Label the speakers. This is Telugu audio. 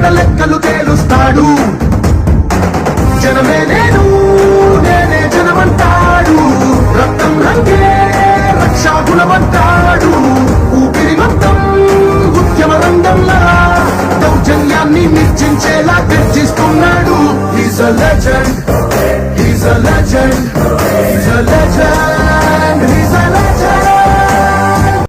Speaker 1: లెక్కలు తేలుస్తాడు. జనమే నేను, నేనే జనమంటాడు. రక్తం రంగే రక్షాగుణమంటాడు. ఊపిరి మొత్తం ఉద్యమ రంగంలా దౌర్జన్యాన్ని నిర్చించేలా గర్జిస్తున్నాడు. He's a legend.